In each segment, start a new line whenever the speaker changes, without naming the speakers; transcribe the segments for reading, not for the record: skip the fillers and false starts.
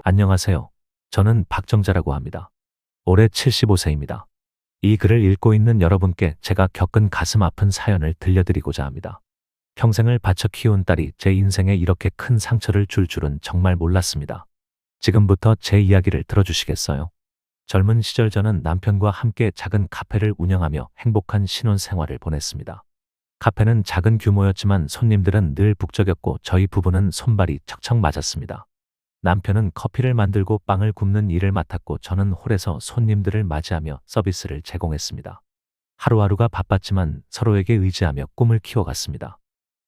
안녕하세요. 저는 박정자라고 합니다. 올해 75세입니다. 이 글을 읽고 있는 여러분께 제가 겪은 가슴 아픈 사연을 들려드리고자 합니다. 평생을 바쳐 키운 딸이 제 인생에 이렇게 큰 상처를 줄 줄은 정말 몰랐습니다. 지금부터 제 이야기를 들어주시겠어요? 젊은 시절 저는 남편과 함께 작은 카페를 운영하며 행복한 신혼 생활을 보냈습니다. 카페는 작은 규모였지만 손님들은 늘 북적였고 저희 부부는 손발이 척척 맞았습니다. 남편은 커피를 만들고 빵을 굽는 일을 맡았고 저는 홀에서 손님들을 맞이하며 서비스를 제공했습니다. 하루하루가 바빴지만 서로에게 의지하며 꿈을 키워갔습니다.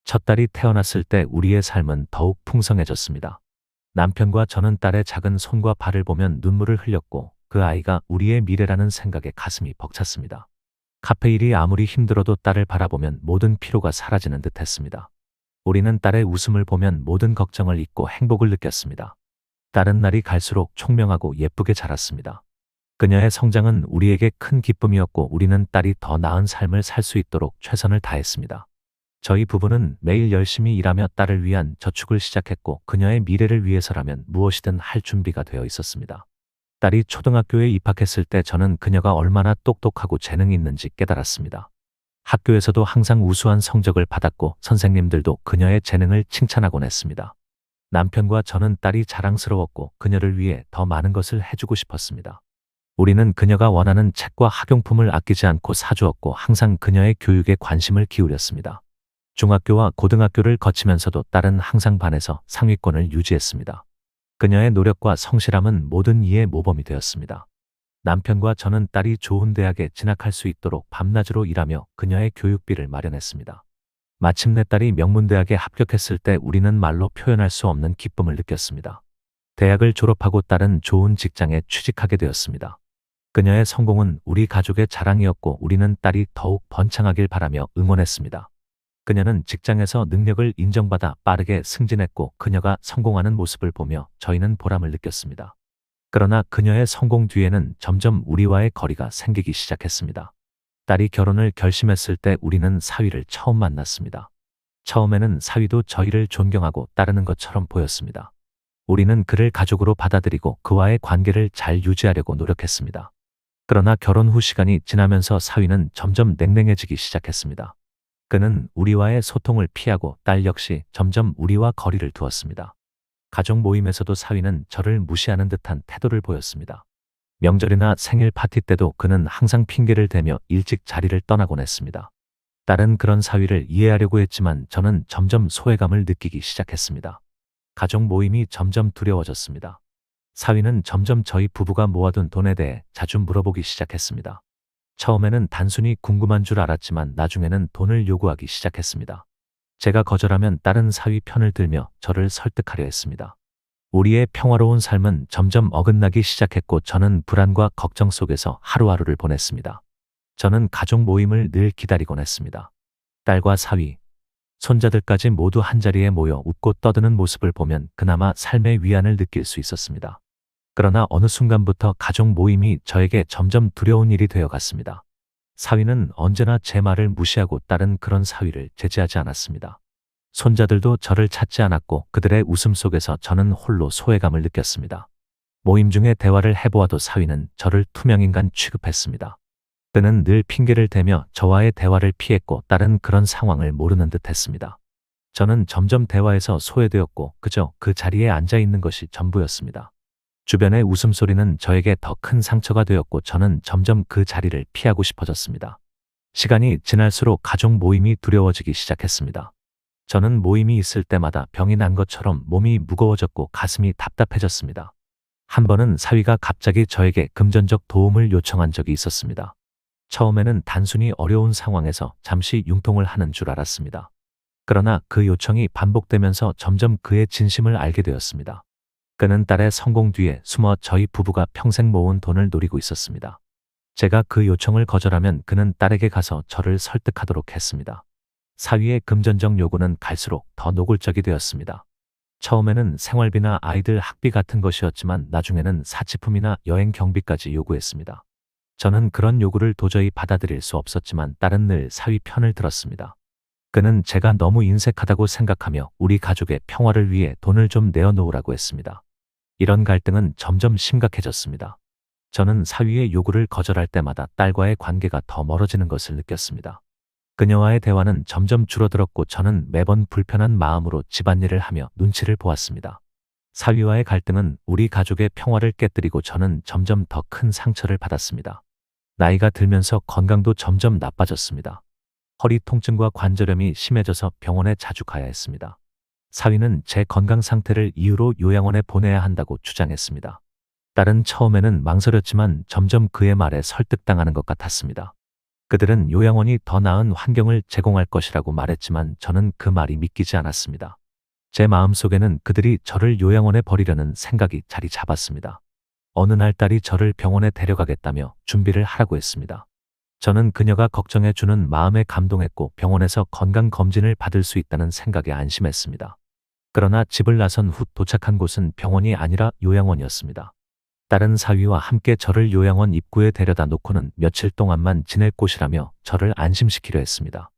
첫 딸이 태어났을 때 우리의 삶은 더욱 풍성해졌습니다. 남편과 저는 딸의 작은 손과 발을 보면 눈물을 흘렸고 그 아이가 우리의 미래라는 생각에 가슴이 벅찼습니다. 카페 일이 아무리 힘들어도 딸을 바라보면 모든 피로가 사라지는 듯했습니다. 우리는 딸의 웃음을 보면 모든 걱정을 잊고 행복을 느꼈습니다. 딸은 날이 갈수록 총명하고 예쁘게 자랐습니다. 그녀의 성장은 우리에게 큰 기쁨이었고 우리는 딸이 더 나은 삶을 살 수 있도록 최선을 다했습니다. 저희 부부는 매일 열심히 일하며 딸을 위한 저축을 시작했고 그녀의 미래를 위해서라면 무엇이든 할 준비가 되어 있었습니다. 딸이 초등학교에 입학했을 때 저는 그녀가 얼마나 똑똑하고 재능이 있는지 깨달았습니다. 학교에서도 항상 우수한 성적을 받았고 선생님들도 그녀의 재능을 칭찬하곤 했습니다. 남편과 저는 딸이 자랑스러웠고 그녀를 위해 더 많은 것을 해주고 싶었습니다. 우리는 그녀가 원하는 책과 학용품을 아끼지 않고 사주었고 항상 그녀의 교육에 관심을 기울였습니다. 중학교와 고등학교를 거치면서도 딸은 항상 반에서 상위권을 유지했습니다. 그녀의 노력과 성실함은 모든 이의 모범이 되었습니다. 남편과 저는 딸이 좋은 대학에 진학할 수 있도록 밤낮으로 일하며 그녀의 교육비를 마련했습니다. 마침내 딸이 명문대학에 합격했을 때 우리는 말로 표현할 수 없는 기쁨을 느꼈습니다. 대학을 졸업하고 딸은 좋은 직장에 취직하게 되었습니다. 그녀의 성공은 우리 가족의 자랑이었고 우리는 딸이 더욱 번창하길 바라며 응원했습니다. 그녀는 직장에서 능력을 인정받아 빠르게 승진했고 그녀가 성공하는 모습을 보며 저희는 보람을 느꼈습니다. 그러나 그녀의 성공 뒤에는 점점 우리와의 거리가 생기기 시작했습니다. 딸이 결혼을 결심했을 때 우리는 사위를 처음 만났습니다. 처음에는 사위도 저희를 존경하고 따르는 것처럼 보였습니다. 우리는 그를 가족으로 받아들이고 그와의 관계를 잘 유지하려고 노력했습니다. 그러나 결혼 후 시간이 지나면서 사위는 점점 냉랭해지기 시작했습니다. 그는 우리와의 소통을 피하고 딸 역시 점점 우리와 거리를 두었습니다. 가족 모임에서도 사위는 저를 무시하는 듯한 태도를 보였습니다. 명절이나 생일 파티 때도 그는 항상 핑계를 대며 일찍 자리를 떠나곤 했습니다. 딸은 그런 사위를 이해하려고 했지만 저는 점점 소외감을 느끼기 시작했습니다. 가족 모임이 점점 두려워졌습니다. 사위는 점점 저희 부부가 모아둔 돈에 대해 자주 물어보기 시작했습니다. 처음에는 단순히 궁금한 줄 알았지만 나중에는 돈을 요구하기 시작했습니다. 제가 거절하면 딸은 사위 편을 들며 저를 설득하려 했습니다. 우리의 평화로운 삶은 점점 어긋나기 시작했고 저는 불안과 걱정 속에서 하루하루를 보냈습니다. 저는 가족 모임을 늘 기다리곤 했습니다. 딸과 사위, 손자들까지 모두 한자리에 모여 웃고 떠드는 모습을 보면 그나마 삶의 위안을 느낄 수 있었습니다. 그러나 어느 순간부터 가족 모임이 저에게 점점 두려운 일이 되어갔습니다. 사위는 언제나 제 말을 무시하고 딸은 그런 사위를 제지하지 않았습니다. 손자들도 저를 찾지 않았고 그들의 웃음 속에서 저는 홀로 소외감을 느꼈습니다. 모임 중에 대화를 해보아도 사위는 저를 투명인간 취급했습니다. 그는 늘 핑계를 대며 저와의 대화를 피했고 딸은 그런 상황을 모르는 듯 했습니다. 저는 점점 대화에서 소외되었고 그저 그 자리에 앉아 있는 것이 전부였습니다. 주변의 웃음소리는 저에게 더 큰 상처가 되었고 저는 점점 그 자리를 피하고 싶어졌습니다. 시간이 지날수록 가족 모임이 두려워지기 시작했습니다. 저는 모임이 있을 때마다 병이 난 것처럼 몸이 무거워졌고 가슴이 답답해졌습니다. 한 번은 사위가 갑자기 저에게 금전적 도움을 요청한 적이 있었습니다. 처음에는 단순히 어려운 상황에서 잠시 융통을 하는 줄 알았습니다. 그러나 그 요청이 반복되면서 점점 그의 진심을 알게 되었습니다. 그는 딸의 성공 뒤에 숨어 저희 부부가 평생 모은 돈을 노리고 있었습니다. 제가 그 요청을 거절하면 그는 딸에게 가서 저를 설득하도록 했습니다. 사위의 금전적 요구는 갈수록 더 노골적이 되었습니다. 처음에는 생활비나 아이들 학비 같은 것이었지만 나중에는 사치품이나 여행 경비까지 요구했습니다. 저는 그런 요구를 도저히 받아들일 수 없었지만 딸은 늘 사위 편을 들었습니다. 그는 제가 너무 인색하다고 생각하며 우리 가족의 평화를 위해 돈을 좀 내어놓으라고 했습니다. 이런 갈등은 점점 심각해졌습니다. 저는 사위의 요구를 거절할 때마다 딸과의 관계가 더 멀어지는 것을 느꼈습니다. 그녀와의 대화는 점점 줄어들었고 저는 매번 불편한 마음으로 집안일을 하며 눈치를 보았습니다. 사위와의 갈등은 우리 가족의 평화를 깨뜨리고 저는 점점 더 큰 상처를 받았습니다. 나이가 들면서 건강도 점점 나빠졌습니다. 허리 통증과 관절염이 심해져서 병원에 자주 가야 했습니다. 사위는 제 건강 상태를 이유로 요양원에 보내야 한다고 주장했습니다. 딸은 처음에는 망설였지만 점점 그의 말에 설득당하는 것 같았습니다. 그들은 요양원이 더 나은 환경을 제공할 것이라고 말했지만 저는 그 말이 믿기지 않았습니다. 제 마음속에는 그들이 저를 요양원에 버리려는 생각이 자리 잡았습니다. 어느 날 딸이 저를 병원에 데려가겠다며 준비를 하라고 했습니다. 저는 그녀가 걱정해 주는 마음에 감동했고 병원에서 건강검진을 받을 수 있다는 생각에 안심했습니다. 그러나 집을 나선 후 도착한 곳은 병원이 아니라 요양원이었습니다. 다른 사위와 함께 저를 요양원 입구에 데려다 놓고는 며칠 동안만 지낼 곳이라며 저를 안심시키려 했습니다.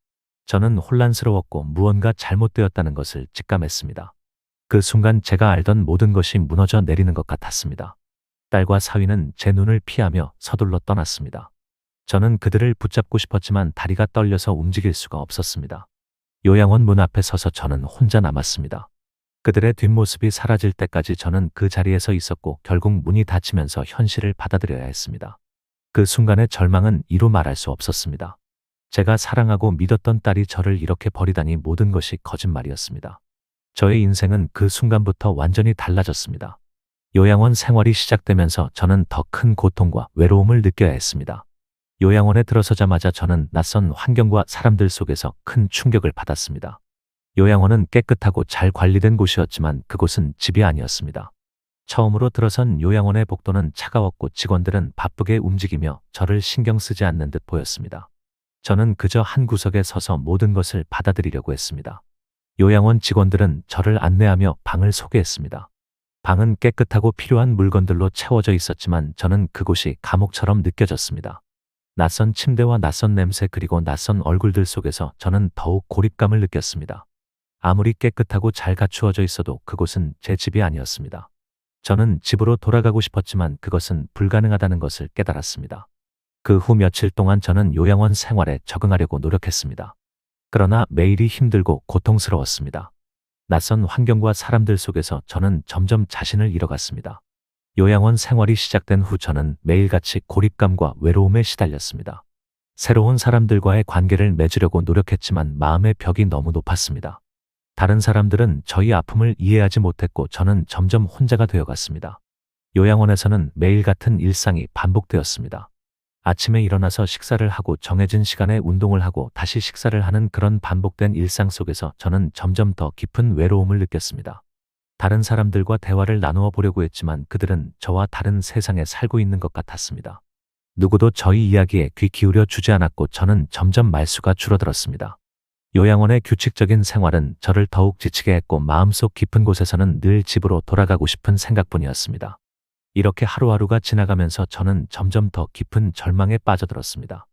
저는 혼란스러웠고 무언가 잘못되었다는 것을 직감했습니다. 그 순간 제가 알던 모든 것이 무너져 내리는 것 같았습니다. 딸과 사위는 제 눈을 피하며 서둘러 떠났습니다. 저는 그들을 붙잡고 싶었지만 다리가 떨려서 움직일 수가 없었습니다. 요양원 문 앞에 서서 저는 혼자 남았습니다. 그들의 뒷모습이 사라질 때까지 저는 그 자리에서 있었고 결국 문이 닫히면서 현실을 받아들여야 했습니다. 그 순간의 절망은 이루 말할 수 없었습니다. 제가 사랑하고 믿었던 딸이 저를 이렇게 버리다니 모든 것이 거짓말이었습니다. 저의 인생은 그 순간부터 완전히 달라졌습니다. 요양원 생활이 시작되면서 저는 더 큰 고통과 외로움을 느껴야 했습니다. 요양원에 들어서자마자 저는 낯선 환경과 사람들 속에서 큰 충격을 받았습니다. 요양원은 깨끗하고 잘 관리된 곳이었지만 그곳은 집이 아니었습니다. 처음으로 들어선 요양원의 복도는 차가웠고 직원들은 바쁘게 움직이며 저를 신경 쓰지 않는 듯 보였습니다. 저는 그저 한 구석에 서서 모든 것을 받아들이려고 했습니다. 요양원 직원들은 저를 안내하며 방을 소개했습니다. 방은 깨끗하고 필요한 물건들로 채워져 있었지만 저는 그곳이 감옥처럼 느껴졌습니다. 낯선 침대와 낯선 냄새 그리고 낯선 얼굴들 속에서 저는 더욱 고립감을 느꼈습니다. 아무리 깨끗하고 잘 갖추어져 있어도 그곳은 제 집이 아니었습니다. 저는 집으로 돌아가고 싶었지만 그것은 불가능하다는 것을 깨달았습니다. 그 후 며칠 동안 저는 요양원 생활에 적응하려고 노력했습니다. 그러나 매일이 힘들고 고통스러웠습니다. 낯선 환경과 사람들 속에서 저는 점점 자신을 잃어갔습니다. 요양원 생활이 시작된 후 저는 매일같이 고립감과 외로움에 시달렸습니다. 새로운 사람들과의 관계를 맺으려고 노력했지만 마음의 벽이 너무 높았습니다. 다른 사람들은 저희 아픔을 이해하지 못했고 저는 점점 혼자가 되어갔습니다. 요양원에서는 매일 같은 일상이 반복되었습니다. 아침에 일어나서 식사를 하고 정해진 시간에 운동을 하고 다시 식사를 하는 그런 반복된 일상 속에서 저는 점점 더 깊은 외로움을 느꼈습니다. 다른 사람들과 대화를 나누어 보려고 했지만 그들은 저와 다른 세상에 살고 있는 것 같았습니다. 누구도 저희 이야기에 귀 기울여 주지 않았고 저는 점점 말수가 줄어들었습니다. 요양원의 규칙적인 생활은 저를 더욱 지치게 했고 마음속 깊은 곳에서는 늘 집으로 돌아가고 싶은 생각뿐이었습니다. 이렇게 하루하루가 지나가면서 저는 점점 더 깊은 절망에 빠져들었습니다.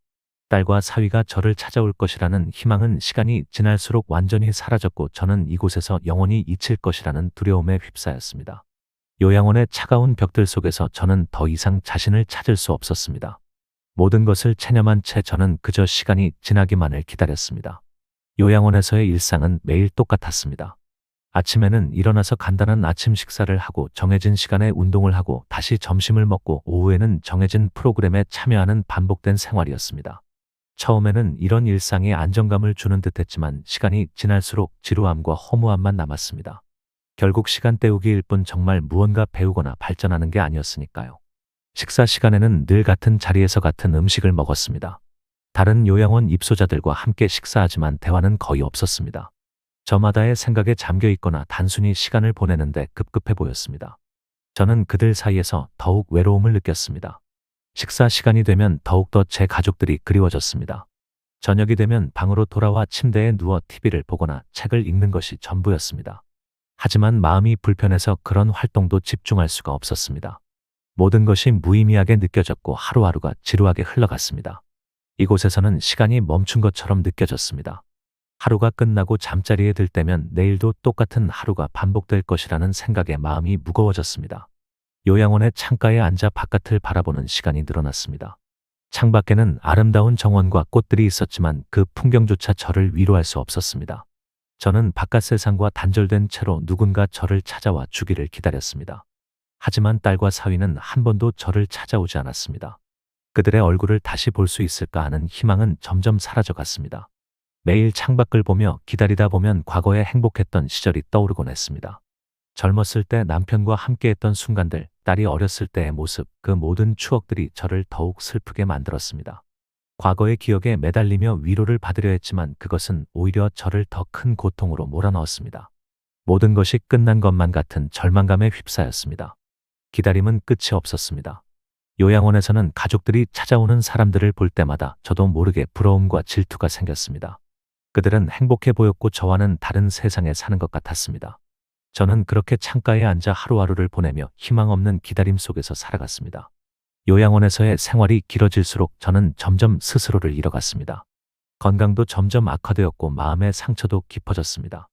딸과 사위가 저를 찾아올 것이라는 희망은 시간이 지날수록 완전히 사라졌고 저는 이곳에서 영원히 잊힐 것이라는 두려움에 휩싸였습니다. 요양원의 차가운 벽들 속에서 저는 더 이상 자신을 찾을 수 없었습니다. 모든 것을 체념한 채 저는 그저 시간이 지나기만을 기다렸습니다. 요양원에서의 일상은 매일 똑같았습니다. 아침에는 일어나서 간단한 아침 식사를 하고 정해진 시간에 운동을 하고 다시 점심을 먹고 오후에는 정해진 프로그램에 참여하는 반복된 생활이었습니다. 처음에는 이런 일상이 안정감을 주는 듯했지만 시간이 지날수록 지루함과 허무함만 남았습니다. 결국 시간 때우기일 뿐 정말 무언가 배우거나 발전하는 게 아니었으니까요. 식사 시간에는 늘 같은 자리에서 같은 음식을 먹었습니다. 다른 요양원 입소자들과 함께 식사하지만 대화는 거의 없었습니다. 저마다의 생각에 잠겨 있거나 단순히 시간을 보내는데 급급해 보였습니다. 저는 그들 사이에서 더욱 외로움을 느꼈습니다. 식사 시간이 되면 더욱더 제 가족들이 그리워졌습니다. 저녁이 되면 방으로 돌아와 침대에 누워 TV를 보거나 책을 읽는 것이 전부였습니다. 하지만 마음이 불편해서 그런 활동도 집중할 수가 없었습니다. 모든 것이 무의미하게 느껴졌고 하루하루가 지루하게 흘러갔습니다. 이곳에서는 시간이 멈춘 것처럼 느껴졌습니다. 하루가 끝나고 잠자리에 들 때면 내일도 똑같은 하루가 반복될 것이라는 생각에 마음이 무거워졌습니다. 요양원의 창가에 앉아 바깥을 바라보는 시간이 늘어났습니다. 창밖에는 아름다운 정원과 꽃들이 있었지만 그 풍경조차 저를 위로할 수 없었습니다. 저는 바깥 세상과 단절된 채로 누군가 저를 찾아와 주기를 기다렸습니다. 하지만 딸과 사위는 한 번도 저를 찾아오지 않았습니다. 그들의 얼굴을 다시 볼 수 있을까 하는 희망은 점점 사라져갔습니다. 매일 창밖을 보며 기다리다 보면 과거에 행복했던 시절이 떠오르곤 했습니다. 젊었을 때 남편과 함께했던 순간들, 딸이 어렸을 때의 모습, 그 모든 추억들이 저를 더욱 슬프게 만들었습니다. 과거의 기억에 매달리며 위로를 받으려 했지만 그것은 오히려 저를 더 큰 고통으로 몰아넣었습니다. 모든 것이 끝난 것만 같은 절망감에 휩싸였습니다. 기다림은 끝이 없었습니다. 요양원에서는 가족들이 찾아오는 사람들을 볼 때마다 저도 모르게 부러움과 질투가 생겼습니다. 그들은 행복해 보였고 저와는 다른 세상에 사는 것 같았습니다. 저는 그렇게 창가에 앉아 하루하루를 보내며 희망 없는 기다림 속에서 살아갔습니다. 요양원에서의 생활이 길어질수록 저는 점점 스스로를 잃어갔습니다. 건강도 점점 악화되었고 마음의 상처도 깊어졌습니다.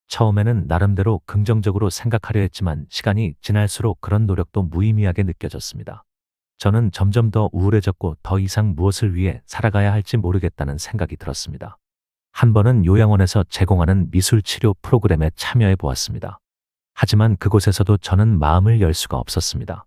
처음에는 나름대로 긍정적으로 생각하려 했지만 시간이 지날수록 그런 노력도 무의미하게 느껴졌습니다. 저는 점점 더 우울해졌고 더 이상 무엇을 위해 살아가야 할지 모르겠다는 생각이 들었습니다. 한 번은 요양원에서 제공하는 미술치료 프로그램에 참여해 보았습니다. 하지만 그곳에서도 저는 마음을 열 수가 없었습니다.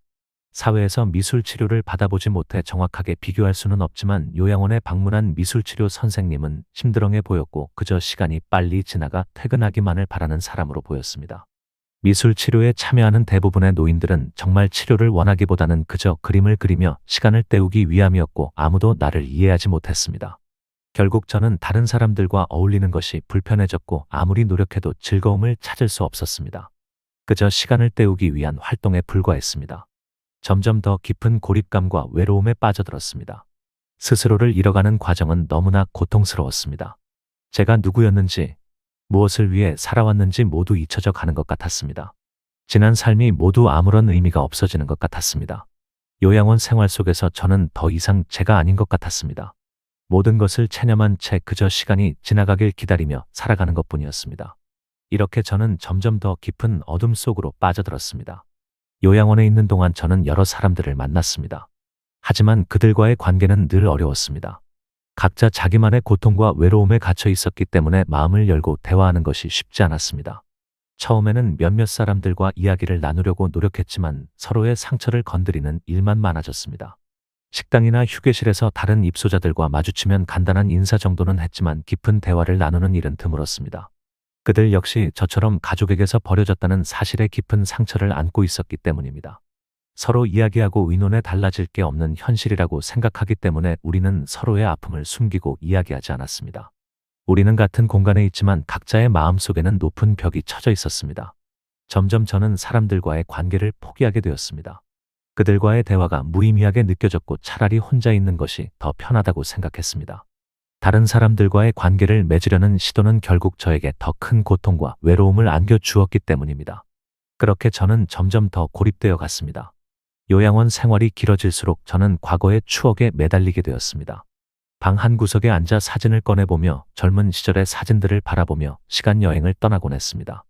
사회에서 미술치료를 받아보지 못해 정확하게 비교할 수는 없지만 요양원에 방문한 미술치료 선생님은 심드렁해 보였고 그저 시간이 빨리 지나가 퇴근하기만을 바라는 사람으로 보였습니다. 미술치료에 참여하는 대부분의 노인들은 정말 치료를 원하기보다는 그저 그림을 그리며 시간을 때우기 위함이었고 아무도 나를 이해하지 못했습니다. 결국 저는 다른 사람들과 어울리는 것이 불편해졌고 아무리 노력해도 즐거움을 찾을 수 없었습니다. 그저 시간을 때우기 위한 활동에 불과했습니다. 점점 더 깊은 고립감과 외로움에 빠져들었습니다. 스스로를 잃어가는 과정은 너무나 고통스러웠습니다. 제가 누구였는지, 무엇을 위해 살아왔는지 모두 잊혀져 가는 것 같았습니다. 지난 삶이 모두 아무런 의미가 없어지는 것 같았습니다. 요양원 생활 속에서 저는 더 이상 제가 아닌 것 같았습니다. 모든 것을 체념한 채 그저 시간이 지나가길 기다리며 살아가는 것뿐이었습니다. 이렇게 저는 점점 더 깊은 어둠 속으로 빠져들었습니다. 요양원에 있는 동안 저는 여러 사람들을 만났습니다. 하지만 그들과의 관계는 늘 어려웠습니다. 각자 자기만의 고통과 외로움에 갇혀 있었기 때문에 마음을 열고 대화하는 것이 쉽지 않았습니다. 처음에는 몇몇 사람들과 이야기를 나누려고 노력했지만 서로의 상처를 건드리는 일만 많아졌습니다. 식당이나 휴게실에서 다른 입소자들과 마주치면 간단한 인사 정도는 했지만 깊은 대화를 나누는 일은 드물었습니다. 그들 역시 저처럼 가족에게서 버려졌다는 사실에 깊은 상처를 안고 있었기 때문입니다. 서로 이야기하고 의논해 달라질 게 없는 현실이라고 생각하기 때문에 우리는 서로의 아픔을 숨기고 이야기하지 않았습니다. 우리는 같은 공간에 있지만 각자의 마음속에는 높은 벽이 쳐져 있었습니다. 점점 저는 사람들과의 관계를 포기하게 되었습니다. 그들과의 대화가 무의미하게 느껴졌고 차라리 혼자 있는 것이 더 편하다고 생각했습니다. 다른 사람들과의 관계를 맺으려는 시도는 결국 저에게 더 큰 고통과 외로움을 안겨주었기 때문입니다. 그렇게 저는 점점 더 고립되어 갔습니다. 요양원 생활이 길어질수록 저는 과거의 추억에 매달리게 되었습니다. 방 한 구석에 앉아 사진을 꺼내보며 젊은 시절의 사진들을 바라보며 시간 여행을 떠나곤 했습니다.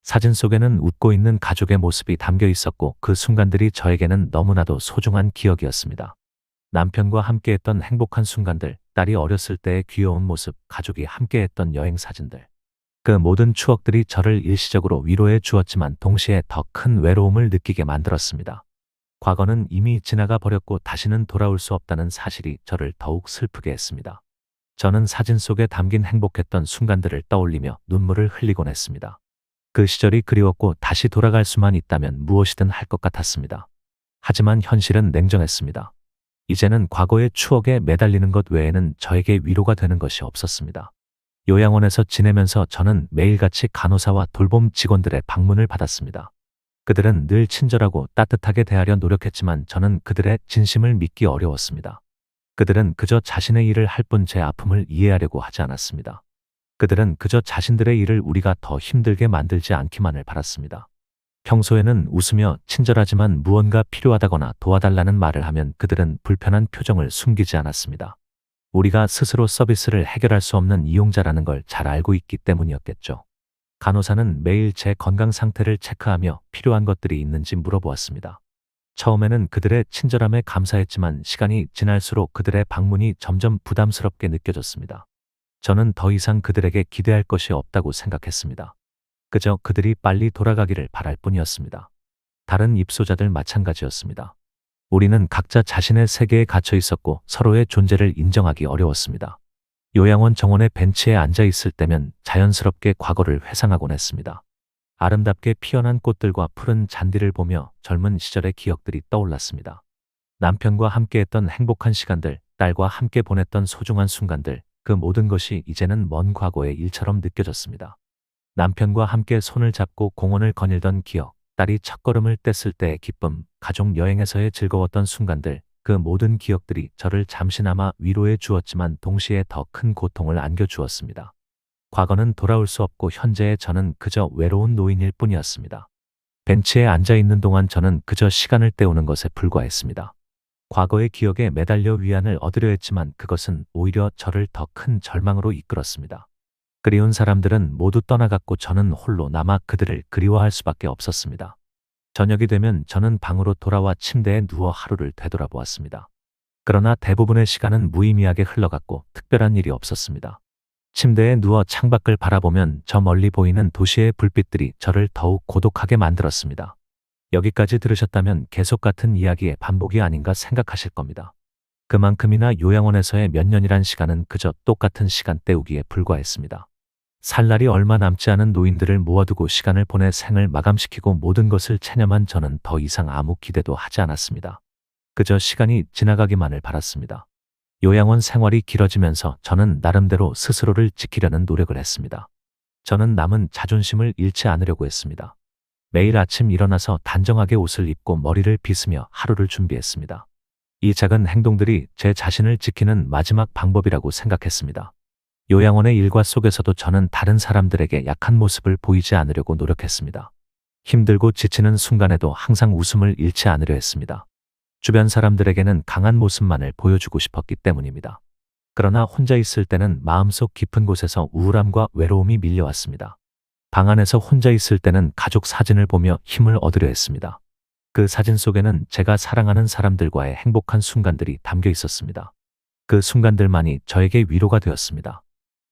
사진 속에는 웃고 있는 가족의 모습이 담겨 있었고 그 순간들이 저에게는 너무나도 소중한 기억이었습니다. 남편과 함께했던 행복한 순간들, 딸이 어렸을 때의 귀여운 모습, 가족이 함께했던 여행 사진들. 그 모든 추억들이 저를 일시적으로 위로해 주었지만 동시에 더 큰 외로움을 느끼게 만들었습니다. 과거는 이미 지나가 버렸고 다시는 돌아올 수 없다는 사실이 저를 더욱 슬프게 했습니다. 저는 사진 속에 담긴 행복했던 순간들을 떠올리며 눈물을 흘리곤 했습니다. 그 시절이 그리웠고 다시 돌아갈 수만 있다면 무엇이든 할 것 같았습니다. 하지만 현실은 냉정했습니다. 이제는 과거의 추억에 매달리는 것 외에는 저에게 위로가 되는 것이 없었습니다. 요양원에서 지내면서 저는 매일같이 간호사와 돌봄 직원들의 방문을 받았습니다. 그들은 늘 친절하고 따뜻하게 대하려 노력했지만 저는 그들의 진심을 믿기 어려웠습니다. 그들은 그저 자신의 일을 할 뿐 제 아픔을 이해하려고 하지 않았습니다. 그들은 그저 자신들의 일을 우리가 더 힘들게 만들지 않기만을 바랐습니다. 평소에는 웃으며 친절하지만 무언가 필요하다거나 도와달라는 말을 하면 그들은 불편한 표정을 숨기지 않았습니다. 우리가 스스로 서비스를 해결할 수 없는 이용자라는 걸 잘 알고 있기 때문이었겠죠. 간호사는 매일 제 건강 상태를 체크하며 필요한 것들이 있는지 물어보았습니다. 처음에는 그들의 친절함에 감사했지만 시간이 지날수록 그들의 방문이 점점 부담스럽게 느껴졌습니다. 저는 더 이상 그들에게 기대할 것이 없다고 생각했습니다. 그저 그들이 빨리 돌아가기를 바랄 뿐이었습니다. 다른 입소자들 마찬가지였습니다. 우리는 각자 자신의 세계에 갇혀 있었고 서로의 존재를 인정하기 어려웠습니다. 요양원 정원의 벤치에 앉아 있을 때면 자연스럽게 과거를 회상하곤 했습니다. 아름답게 피어난 꽃들과 푸른 잔디를 보며 젊은 시절의 기억들이 떠올랐습니다. 남편과 함께했던 행복한 시간들, 딸과 함께 보냈던 소중한 순간들, 그 모든 것이 이제는 먼 과거의 일처럼 느껴졌습니다. 남편과 함께 손을 잡고 공원을 거닐던 기억, 딸이 첫걸음을 뗐을 때의 기쁨, 가족 여행에서의 즐거웠던 순간들, 그 모든 기억들이 저를 잠시나마 위로해 주었지만 동시에 더 큰 고통을 안겨주었습니다. 과거는 돌아올 수 없고 현재의 저는 그저 외로운 노인일 뿐이었습니다. 벤치에 앉아 있는 동안 저는 그저 시간을 때우는 것에 불과했습니다. 과거의 기억에 매달려 위안을 얻으려 했지만 그것은 오히려 저를 더 큰 절망으로 이끌었습니다. 그리운 사람들은 모두 떠나갔고 저는 홀로 남아 그들을 그리워할 수밖에 없었습니다. 저녁이 되면 저는 방으로 돌아와 침대에 누워 하루를 되돌아보았습니다. 그러나 대부분의 시간은 무의미하게 흘러갔고 특별한 일이 없었습니다. 침대에 누워 창밖을 바라보면 저 멀리 보이는 도시의 불빛들이 저를 더욱 고독하게 만들었습니다. 여기까지 들으셨다면 계속 같은 이야기의 반복이 아닌가 생각하실 겁니다. 그만큼이나 요양원에서의 몇 년이란 시간은 그저 똑같은 시간 때우기에 불과했습니다. 살 날이 얼마 남지 않은 노인들을 모아두고 시간을 보내 생을 마감시키고 모든 것을 체념한 저는 더 이상 아무 기대도 하지 않았습니다. 그저 시간이 지나가기만을 바랐습니다. 요양원 생활이 길어지면서 저는 나름대로 스스로를 지키려는 노력을 했습니다. 저는 남은 자존심을 잃지 않으려고 했습니다. 매일 아침 일어나서 단정하게 옷을 입고 머리를 빗으며 하루를 준비했습니다. 이 작은 행동들이 제 자신을 지키는 마지막 방법이라고 생각했습니다. 요양원의 일과 속에서도 저는 다른 사람들에게 약한 모습을 보이지 않으려고 노력했습니다. 힘들고 지치는 순간에도 항상 웃음을 잃지 않으려 했습니다. 주변 사람들에게는 강한 모습만을 보여주고 싶었기 때문입니다. 그러나 혼자 있을 때는 마음속 깊은 곳에서 우울함과 외로움이 밀려왔습니다. 방 안에서 혼자 있을 때는 가족 사진을 보며 힘을 얻으려 했습니다. 그 사진 속에는 제가 사랑하는 사람들과의 행복한 순간들이 담겨 있었습니다. 그 순간들만이 저에게 위로가 되었습니다.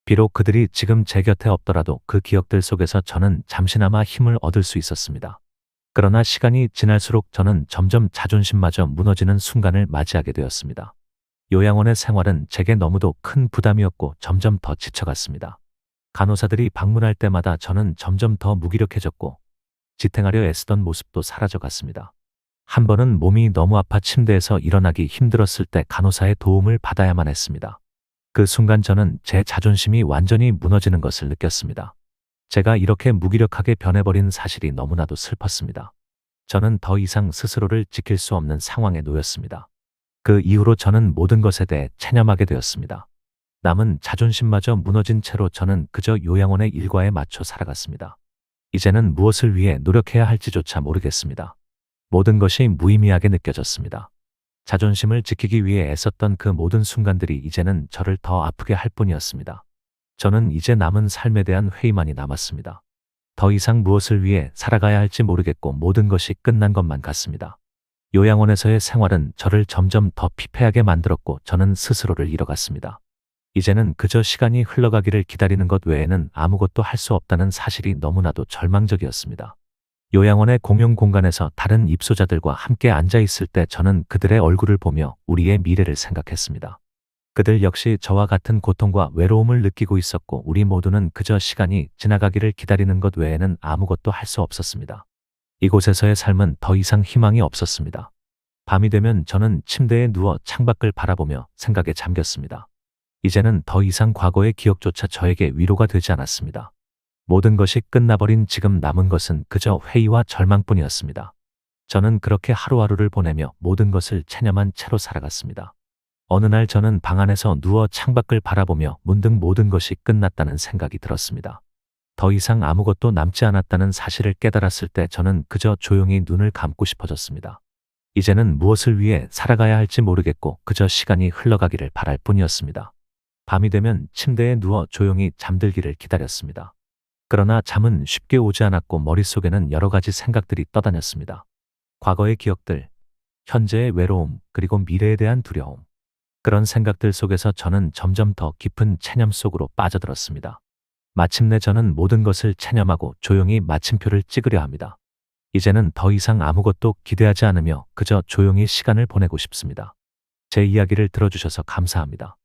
비록 그들이 지금 제 곁에 없더라도 그 기억들 속에서 저는 잠시나마 힘을 얻을 수 있었습니다. 그러나 시간이 지날수록 저는 점점 자존심마저 무너지는 순간을 맞이하게 되었습니다. 요양원의 생활은 제게 너무도 큰 부담이었고 점점 더 지쳐갔습니다. 간호사들이 방문할 때마다 저는 점점 더 무기력해졌고 지탱하려 애쓰던 모습도 사라져갔습니다. 한 번은 몸이 너무 아파 침대에서 일어나기 힘들었을 때 간호사의 도움을 받아야만 했습니다. 그 순간 저는 제 자존심이 완전히 무너지는 것을 느꼈습니다. 제가 이렇게 무기력하게 변해버린 사실이 너무나도 슬펐습니다. 저는 더 이상 스스로를 지킬 수 없는 상황에 놓였습니다. 그 이후로 저는 모든 것에 대해 체념하게 되었습니다. 남은 자존심마저 무너진 채로 저는 그저 요양원의 일과에 맞춰 살아갔습니다. 이제는 무엇을 위해 노력해야 할지조차 모르겠습니다. 모든 것이 무의미하게 느껴졌습니다. 자존심을 지키기 위해 애썼던 그 모든 순간들이 이제는 저를 더 아프게 할 뿐이었습니다. 저는 이제 남은 삶에 대한 회의만이 남았습니다. 더 이상 무엇을 위해 살아가야 할지 모르겠고 모든 것이 끝난 것만 같습니다. 요양원에서의 생활은 저를 점점 더 피폐하게 만들었고 저는 스스로를 잃어갔습니다. 이제는 그저 시간이 흘러가기를 기다리는 것 외에는 아무것도 할 수 없다는 사실이 너무나도 절망적이었습니다. 요양원의 공용 공간에서 다른 입소자들과 함께 앉아 있을 때 저는 그들의 얼굴을 보며 우리의 미래를 생각했습니다. 그들 역시 저와 같은 고통과 외로움을 느끼고 있었고 우리 모두는 그저 시간이 지나가기를 기다리는 것 외에는 아무것도 할 수 없었습니다. 이곳에서의 삶은 더 이상 희망이 없었습니다. 밤이 되면 저는 침대에 누워 창밖을 바라보며 생각에 잠겼습니다. 이제는 더 이상 과거의 기억조차 저에게 위로가 되지 않았습니다. 모든 것이 끝나버린 지금 남은 것은 그저 회의와 절망뿐이었습니다. 저는 그렇게 하루하루를 보내며 모든 것을 체념한 채로 살아갔습니다. 어느 날 저는 방 안에서 누워 창밖을 바라보며 문득 모든 것이 끝났다는 생각이 들었습니다. 더 이상 아무것도 남지 않았다는 사실을 깨달았을 때 저는 그저 조용히 눈을 감고 싶어졌습니다. 이제는 무엇을 위해 살아가야 할지 모르겠고 그저 시간이 흘러가기를 바랄 뿐이었습니다. 밤이 되면 침대에 누워 조용히 잠들기를 기다렸습니다. 그러나 잠은 쉽게 오지 않았고 머릿속에는 여러 가지 생각들이 떠다녔습니다. 과거의 기억들, 현재의 외로움, 그리고 미래에 대한 두려움. 그런 생각들 속에서 저는 점점 더 깊은 체념 속으로 빠져들었습니다. 마침내 저는 모든 것을 체념하고 조용히 마침표를 찍으려 합니다. 이제는 더 이상 아무것도 기대하지 않으며 그저 조용히 시간을 보내고 싶습니다. 제 이야기를 들어주셔서 감사합니다.